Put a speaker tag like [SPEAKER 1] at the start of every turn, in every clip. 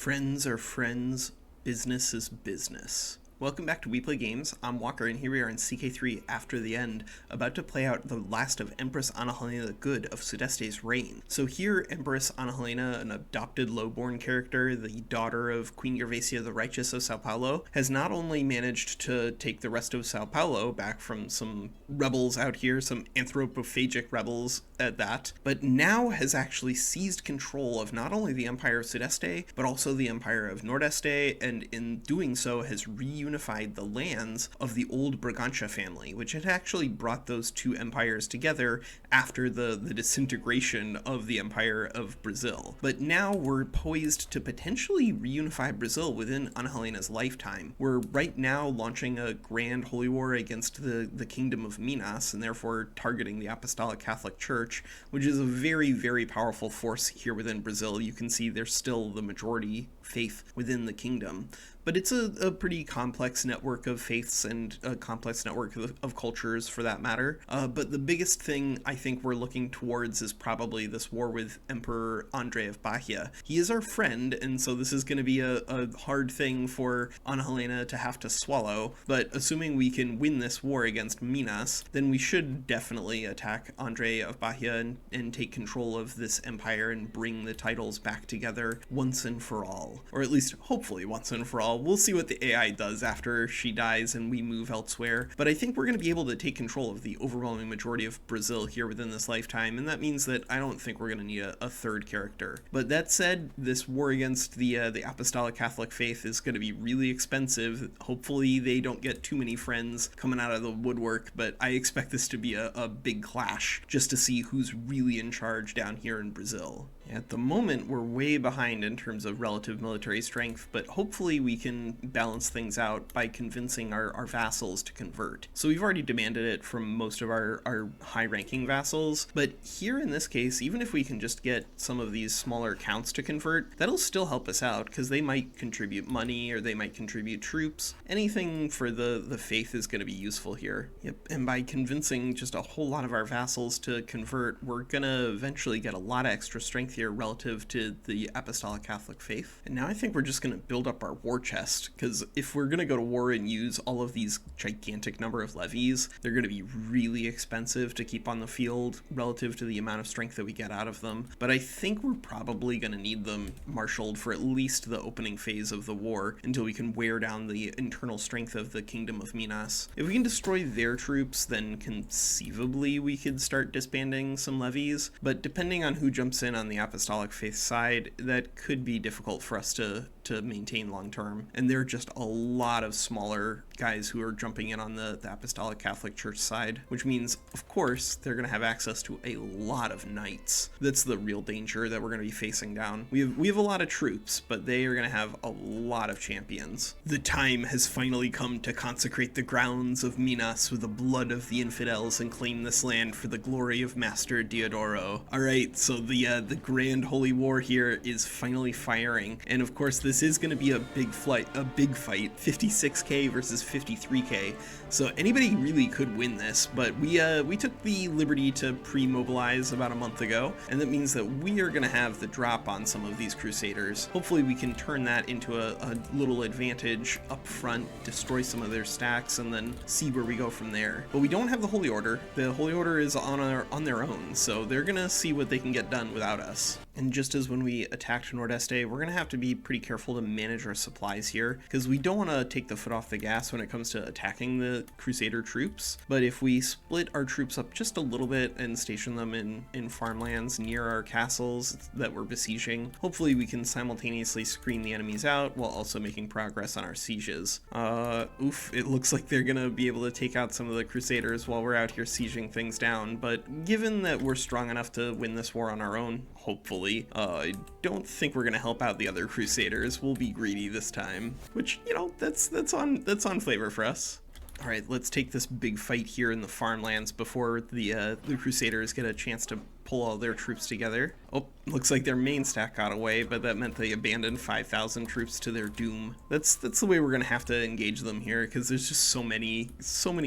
[SPEAKER 1] Friends are friends, business is business. Welcome back to We Play Games. I'm Walker, and here we are in CK3 After the End, about to play out the last of Empress Ana Helena the Good of Nordeste's reign. So here, Empress Ana Helena, an adopted lowborn character, the daughter of Queen Gervasia the Righteous of Sao Paulo, has not only managed to take the rest of Sao Paulo back from some rebels out here, some anthropophagic rebels at that, but now has actually seized control of not only the Empire of Nordeste, but also the Empire of Nordeste, and in doing so has reunified the lands of the old Bragança family, which had actually brought those two empires together after the disintegration of the Empire of Brazil. But now we're poised to potentially reunify Brazil within Ana Helena's lifetime. We're right now launching a grand holy war against the kingdom of Minas, and therefore targeting the Apostolic Catholic Church, which is a very, very powerful force here within Brazil. You can see there's still the majority faith within the kingdom. But it's a pretty complex network of faiths and a complex network of cultures, for that matter. But the biggest thing I think we're looking towards is probably this war with Emperor Andre of Bahia. He is our friend, and so this is going to be a hard thing for Ana Helena to have to swallow. But assuming we can win this war against Minas, then we should definitely attack Andre of Bahia and take control of this empire and bring the titles back together once and for all. Or at least, hopefully, once and for all. We'll see what the AI does after she dies and we move elsewhere, but I think we're going to be able to take control of the overwhelming majority of Brazil here within this lifetime, and that means that I don't think we're going to need a third character. But that said, this war against the Apostolic Catholic faith is going to be really expensive. Hopefully they don't get too many friends coming out of the woodwork, but I expect this to be a big clash just to see who's really in charge down here in Brazil. At the moment, we're way behind in terms of relative military strength, but hopefully we can balance things out by convincing our vassals to convert. So we've already demanded it from most of our high-ranking vassals, but here in this case, even if we can just get some of these smaller counts to convert, that'll still help us out, because they might contribute money or they might contribute troops. Anything for the faith is going to be useful here. Yep, and by convincing just a whole lot of our vassals to convert, we're going to eventually get a lot of extra strength here relative to the Apostolic Catholic faith. And now I think we're just going to build up our war chest, because if we're going to go to war and use all of these gigantic number of levies, they're going to be really expensive to keep on the field relative to the amount of strength that we get out of them. But I think we're probably going to need them marshaled for at least the opening phase of the war until we can wear down the internal strength of the Kingdom of Minas. If we can destroy their troops, then conceivably we could start disbanding some levies, but depending on who jumps in on the Apostolic faith side, that could be difficult for us to maintain long term. And there are just a lot of smaller guys who are jumping in on the Apostolic Catholic Church side, which means, of course, they're going to have access to a lot of knights. That's the real danger that we're going to be facing down. We have a lot of troops, but they are going to have a lot of champions. The time has finally come to consecrate the grounds of Minas with the blood of the infidels and claim this land for the glory of Master Diodoro. Alright, so the grand holy war here is finally firing, and of course this is going to be a big fight, 56k versus 53k, so anybody really could win this, but we took the liberty to pre-mobilize about a month ago, and that means that we are going to have the drop on some of these crusaders. Hopefully we can turn that into a little advantage up front, destroy some of their stacks, and then see where we go from there. But we don't have the Holy Order. The Holy Order is on their own, so they're going to see what they can get done without us. And just as when we attacked Nordeste, we're going to have to be pretty careful to manage our supplies here, because we don't want to take the foot off the gas when it comes to attacking the Crusader troops. But if we split our troops up just a little bit and station them in farmlands near our castles that we're besieging, hopefully we can simultaneously screen the enemies out while also making progress on our sieges. It looks like they're going to be able to take out some of the Crusaders while we're out here sieging things down, but given that we're strong enough to win this war on our own, hopefully, I don't think we're gonna help out the other Crusaders. We'll be greedy this time, which, you know, that's on flavor for us. All right, let's take this big fight here in the farmlands before the Crusaders get a chance to pull all their troops together. Oh, looks like their main stack got away, but that meant they abandoned 5,000 troops to their doom. That's the way we're gonna have to engage them here, because there's just so many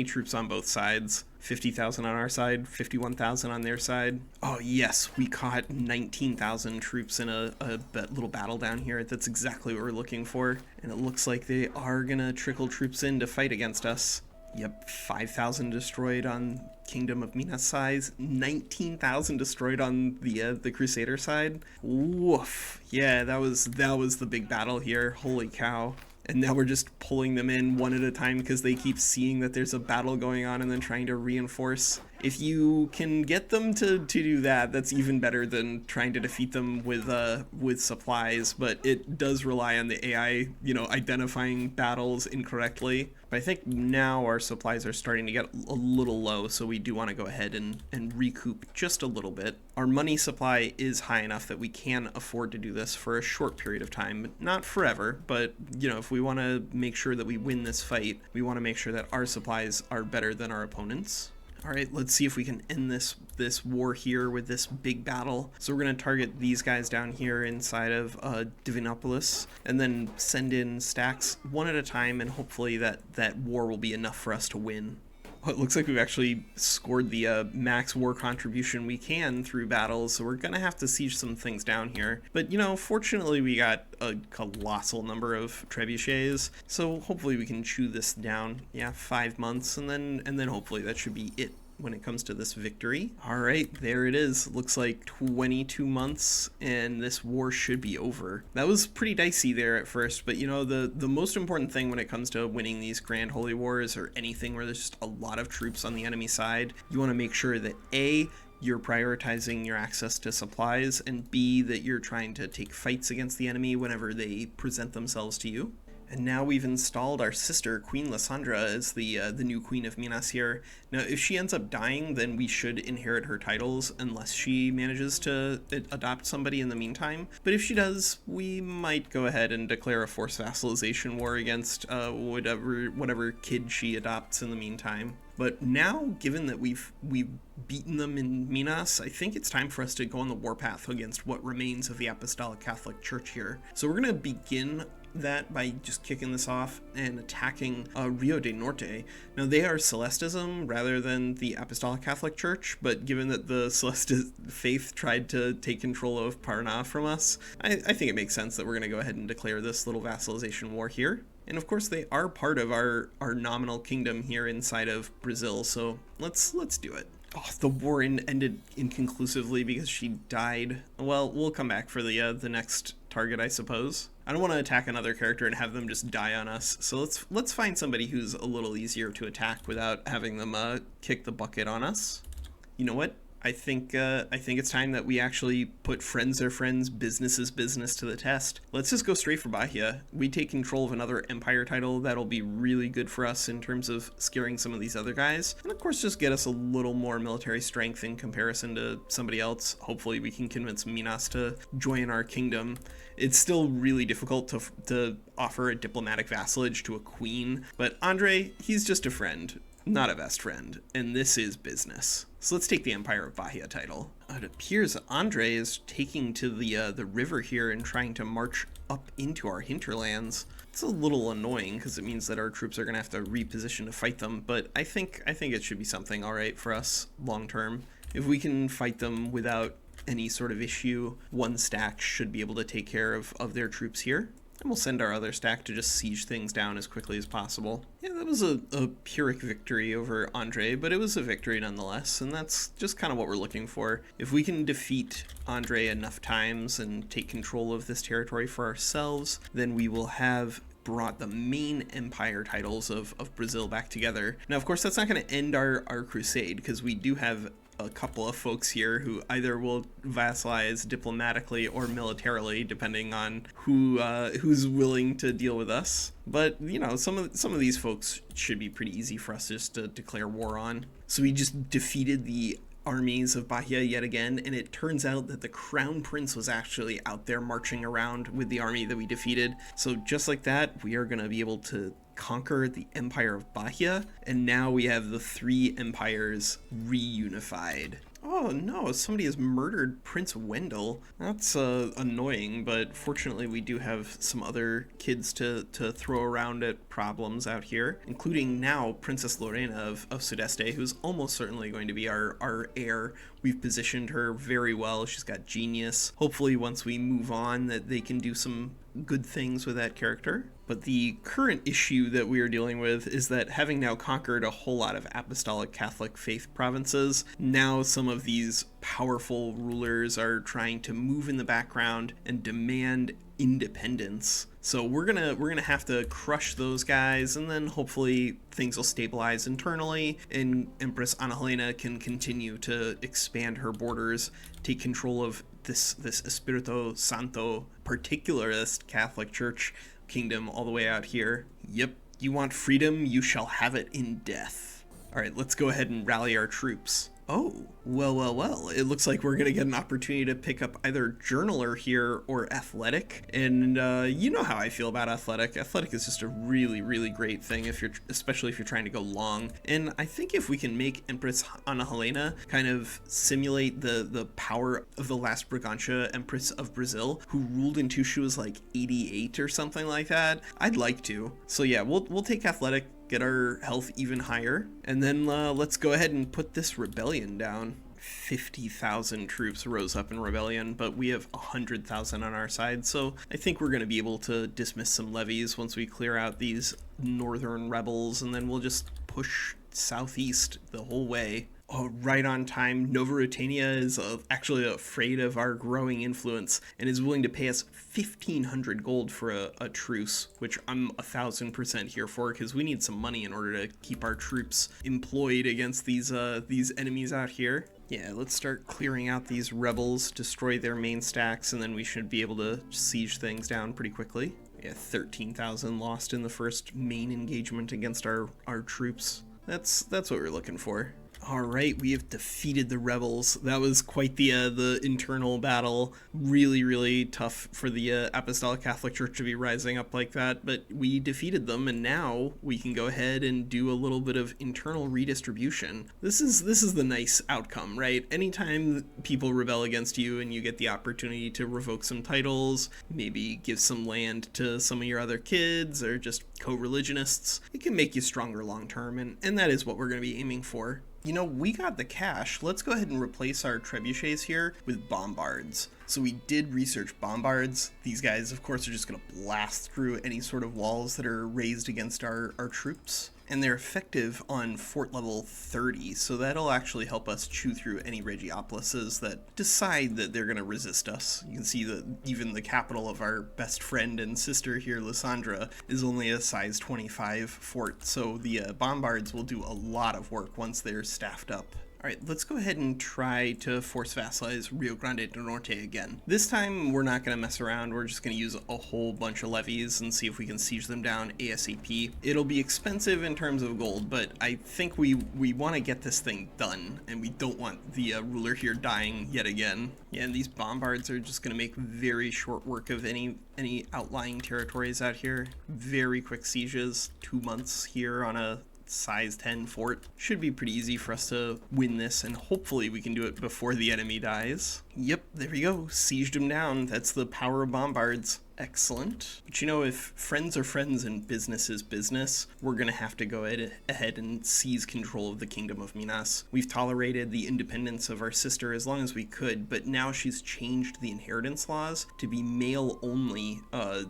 [SPEAKER 1] troops on both sides. 50,000 on our side, 51,000 on their side. Oh yes, we caught 19,000 troops in a little battle down here. That's exactly what we're looking for. And it looks like they are gonna trickle troops in to fight against us. Yep, 5,000 destroyed on Kingdom of Minas side, 19,000 destroyed on the Crusader side. Woof. Yeah, that was the big battle here. Holy cow. And now we're just pulling them in one at a time because they keep seeing that there's a battle going on and then trying to reinforce. If you can get them to do that, that's even better than trying to defeat them with supplies, but it does rely on the AI, identifying battles incorrectly. But I think now our supplies are starting to get a little low, so we do want to go ahead and recoup just a little bit. Our money supply is high enough that we can afford to do this for a short period of time, not forever, but if we want to make sure that we win this fight, we want to make sure that our supplies are better than our opponents. All right, let's see if we can end this war here with this big battle. So we're going to target these guys down here inside of Divinopolis and then send in stacks one at a time, and hopefully that war will be enough for us to win. Well, it looks like we've actually scored the max war contribution we can through battles, so we're going to have to siege some things down here. But, fortunately we got a colossal number of trebuchets, so hopefully we can chew this down. Yeah, 5 months, and then hopefully that should be it when it comes to this victory. All right, there it is. Looks like 22 months and this war should be over. That was pretty dicey there at first, but the most important thing when it comes to winning these Grand Holy Wars or anything where there's just a lot of troops on the enemy side, you want to make sure that A, you're prioritizing your access to supplies, and B, that you're trying to take fights against the enemy whenever they present themselves to you. And now we've installed our sister, Queen Lysandra, as the new Queen of Minas here. Now, if she ends up dying, then we should inherit her titles unless she manages to adopt somebody in the meantime. But if she does, we might go ahead and declare a forced vassalization war against whatever kid she adopts in the meantime. But now, given that we've beaten them in Minas, I think it's time for us to go on the warpath against what remains of the Apostolic Catholic Church here. So we're going to begin that by just kicking this off and attacking Rio de Norte. Now, they are Celestism rather than the Apostolic Catholic Church, but given that the Celestist faith tried to take control of Paraná from us, I think it makes sense that we're going to go ahead and declare this little vassalization war here. And of course, they are part of our nominal kingdom here inside of Brazil, so let's do it. Oh, the war ended inconclusively because she died. Well, we'll come back for the next target, I suppose. I don't want to attack another character and have them just die on us, so let's find somebody who's a little easier to attack without having them kick the bucket on us. You know what? I think it's time that we actually put friends are friends, business is business to the test. Let's just go straight for Bahia. We take control of another empire title. That'll be really good for us in terms of scaring some of these other guys. And of course, just get us a little more military strength in comparison to somebody else. Hopefully we can convince Minas to join our kingdom. It's still really difficult to offer a diplomatic vassalage to a queen, but Andre, he's just a friend, not a best friend, and this is business. So let's take the Empire of Bahia title. It appears Andre is taking to the river here and trying to march up into our hinterlands. It's a little annoying because it means that our troops are going to have to reposition to fight them, but I think it should be something all right for us long term. If we can fight them without any sort of issue, one stack should be able to take care of their troops here. And we'll send our other stack to just siege things down as quickly as possible. Yeah, that was a Pyrrhic victory over Andre, but it was a victory nonetheless, and that's just kind of what we're looking for. If we can defeat Andre enough times and take control of this territory for ourselves, then we will have brought the main empire titles of Brazil back together. Now, of course, that's not going to end our crusade, because we do have a couple of folks here who either will vassalize diplomatically or militarily, depending on who's willing to deal with us. But some of these folks should be pretty easy for us just to declare war on. So we just defeated the armies of Bahia yet again, and it turns out that the Crown Prince was actually out there marching around with the army that we defeated. So just like that, we are going to be able to conquer the Empire of Bahia, and now we have the three empires reunified. Oh no, somebody has murdered Prince Wendell. That's annoying, but fortunately we do have some other kids to throw around at problems out here, including now Princess Lorena of Sudeste, who's almost certainly going to be our heir. We've positioned her very well. She's got genius. Hopefully once we move on that they can do some good things with that character. But the current issue that we are dealing with is that having now conquered a whole lot of Apostolic Catholic faith provinces, now some of these powerful rulers are trying to move in the background and demand independence. So we're gonna have to crush those guys, and then hopefully things will stabilize internally, and Empress Ana Helena can continue to expand her borders, take control of this Espirito Santo particularist Catholic Church kingdom all the way out here. Yep, you want freedom, you shall have it in death. All right, let's go ahead and rally our troops. Oh, well, it looks like we're going to get an opportunity to pick up either journaler here or athletic. And you know how I feel about athletic. Athletic is just a really, really great thing, especially if you're trying to go long. And I think if we can make Empress Ana Helena kind of simulate the power of the last Bragantia Empress of Brazil, who ruled until she was like 88 or something like that, I'd like to. So yeah, we'll take athletic, get our health even higher, and then let's go ahead and put this rebellion down. 50,000 troops rose up in rebellion, but we have 100,000 on our side, so I think we're going to be able to dismiss some levies once we clear out these northern rebels, and then we'll just push southeast the whole way. Oh, right on time. Nova Rutenia is actually afraid of our growing influence and is willing to pay us 1,500 gold for a truce, which I'm 1,000% here for, because we need some money in order to keep our troops employed against these enemies out here. Yeah, let's start clearing out these rebels, destroy their main stacks, and then we should be able to siege things down pretty quickly. Yeah, 13,000 lost in the first main engagement against our troops. That's what we're looking for. All right, we have defeated the rebels. That was quite the internal battle. Really, really tough for the Apostolic Catholic Church to be rising up like that, but we defeated them, and now we can go ahead and do a little bit of internal redistribution. This is the nice outcome, right? Anytime people rebel against you and you get the opportunity to revoke some titles, maybe give some land to some of your other kids, or just co-religionists, it can make you stronger long term, and that is what we're going to be aiming for. You know, we got the cash. Let's go ahead and replace our trebuchets here with bombards. So we did research bombards. These guys, of course, are just going to blast through any sort of walls that are raised against our troops. And they're effective on fort level 30, so that'll actually help us chew through any Regiopolises that decide that they're going to resist us. You can see that even the capital of our best friend and sister here, Lysandra, is only a size 25 fort, so the bombards will do a lot of work once they're staffed up. Alright, let's go ahead and try to force vassalize Rio Grande do Norte again. This time, we're not going to mess around. We're just going to use a whole bunch of levies and see if we can siege them down ASAP. It'll be expensive in terms of gold, but I think we want to get this thing done, and we don't want the ruler here dying yet again. Yeah, and these bombards are just going to make very short work of any outlying territories out here. Very quick sieges, 2 months here on a size 10 fort. Should be pretty easy for us to win this, and hopefully we can do it before the enemy dies. Yep, there we go. Sieged him down. That's the power of bombards. Excellent. But you know, if friends are friends and business is business, we're going to have to go ahead and seize control of the Kingdom of Minas. We've tolerated the independence of our sister as long as we could, but now she's changed the inheritance laws to be male-only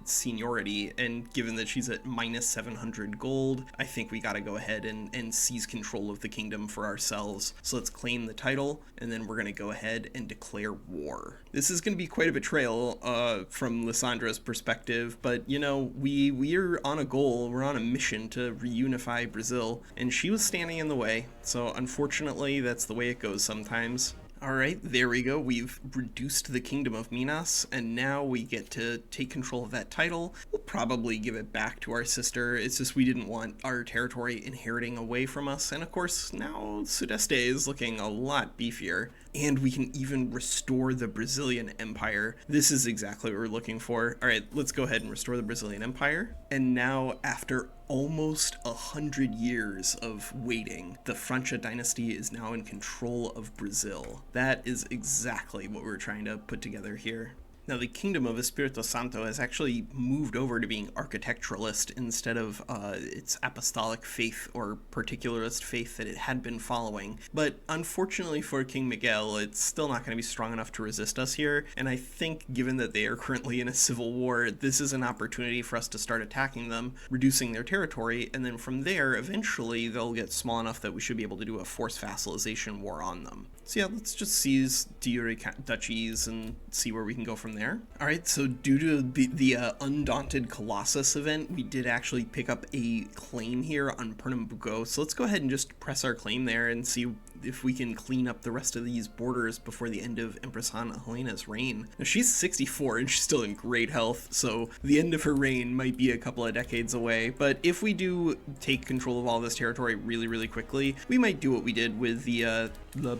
[SPEAKER 1] seniority, and given that she's at minus 700 gold, I think we got to go ahead and seize control of the kingdom for ourselves. So let's claim the title, and then we're going to go ahead and declare war. This is going to be quite a betrayal from Lysandra's perspective, but you know, we're on a goal, we're on a mission to reunify Brazil, and she was standing in the way, so unfortunately that's the way it goes sometimes. Alright, there we go. We've reduced the Kingdom of Minas, and now we get to take control of that title. We'll probably give it back to our sister. It's just we didn't want our territory inheriting away from us, and of course now Sudeste is looking a lot beefier. and we can even restore the Brazilian Empire. This is exactly what we're looking for. All right, let's go ahead and restore the Brazilian Empire. And now, after almost 100 years of waiting, the Francia dynasty is now in control of Brazil. That is exactly what we're trying to put together here. Now, the Kingdom of Espírito Santo has actually moved over to being Architecturalist instead of its apostolic faith or particularist faith that it had been following. But unfortunately for King Miguel, it's still not going to be strong enough to resist us here. And I think, given that they are currently in a civil war, this is an opportunity for us to start attacking them, reducing their territory, and then from there, eventually, they'll get small enough that we should be able to do a forced vassalization war on them. So yeah, let's just seize de jure duchies and see where we can go from there. All right, so due to the Undaunted Colossus event, we did actually pick up a claim here on Pernambuco. So let's go ahead and just press our claim there and see if we can clean up the rest of these borders before the end of Empress Ana Helena's reign. Now, she's 64 and she's still in great health, so the end of her reign might be a couple of decades away. But if we do take control of all this territory really quickly, we might do what we did with the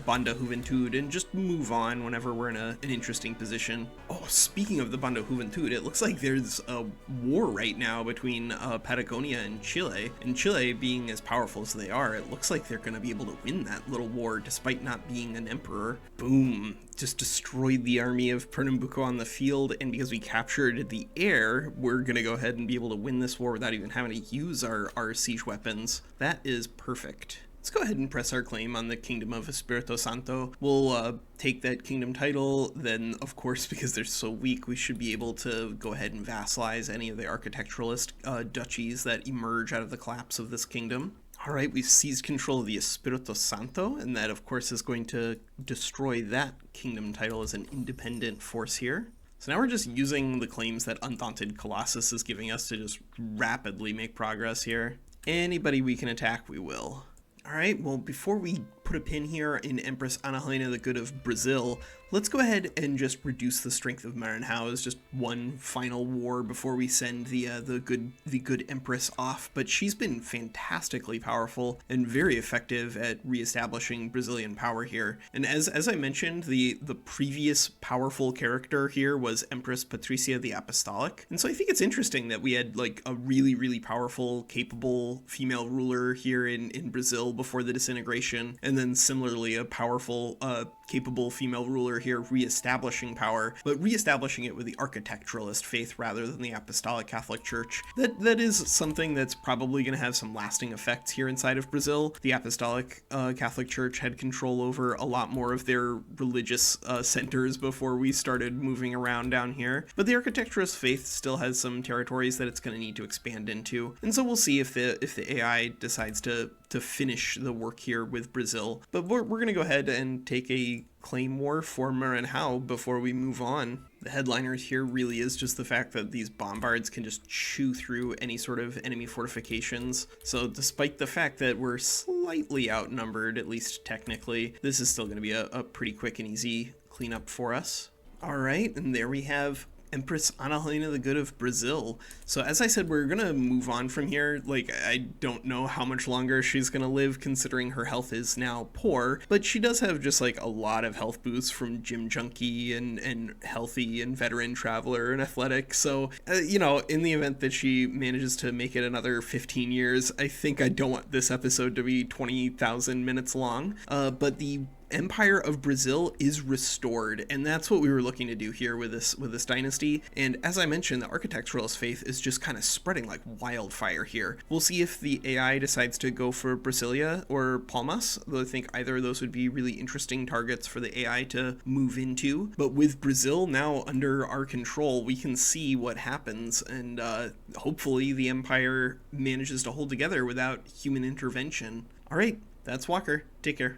[SPEAKER 1] Banda Juventude and just move on whenever we're in an interesting position. Oh, speaking of the Banda Juventude, it looks like there's a war right now between Patagonia and Chile. And Chile, being as powerful as they are, it looks like they're going to be able to win that little war despite not being an emperor. Boom. Just destroyed the army of Pernambuco on the field, and because we captured the air, we're going to go ahead and be able to win this war without even having to use our siege weapons. That is perfect. Let's go ahead and press our claim on the Kingdom of Espírito Santo. We'll take that kingdom title, then of course, because they're so weak, we should be able to go ahead and vassalize any of the Architecturalist duchies that emerge out of the collapse of this kingdom. All right, we've seized control of the Espírito Santo, and that of course is going to destroy that kingdom title as an independent force here. So now we're just using the claims that Undaunted Colossus is giving us to just rapidly make progress here. Anybody we can attack, we will. All right, well, before we put a pin here in Empress Ana Helena the Good of Brazil, let's go ahead and just reduce the strength of Maranhão as just one final war before we send the good Empress off. But she's been fantastically powerful and very effective at reestablishing Brazilian power here. And as I mentioned, the previous powerful character here was Empress Patricia the Apostolic. And so I think it's interesting that we had like a really powerful, capable female ruler here in Brazil before the disintegration, and then similarly a powerful, capable female ruler here reestablishing power, but reestablishing it with the Architecturalist faith rather than the Apostolic Catholic Church. That is something that's probably going to have some lasting effects here inside of Brazil. The Apostolic Catholic Church had control over a lot more of their religious centers before we started moving around down here, but the Architecturalist faith still has some territories that it's going to need to expand into, and so we'll see if the AI decides to finish the work here with Brazil. But we're going to go ahead and take a claim war for Maranhão before we move on. The headliner here really is just the fact that these bombards can just chew through any sort of enemy fortifications. So despite the fact that we're slightly outnumbered, at least technically, this is still going to be a pretty quick and easy cleanup for us. All right, and there we have Empress Ana Helena the Good of Brazil. So as I said, we're gonna move on from here. Like, I don't know how much longer she's gonna live considering her health is now poor, but she does have just like a lot of health boosts from Gym Junkie and Healthy and Veteran Traveler and Athletic. So, you know, in the event that she manages to make it another 15 years, I think I don't want this episode to be 20,000 minutes long. But the Empire of Brazil is restored, and that's what we were looking to do here with this dynasty. And as I mentioned, the Architecturalist faith is just kind of spreading like wildfire here. We'll see if the AI decides to go for Brasilia or Palmas, though I think either of those would be really interesting targets for the AI to move into. But with Brazil now under our control, we can see what happens, and hopefully the empire manages to hold together without human intervention. All right, that's Walker. Take care.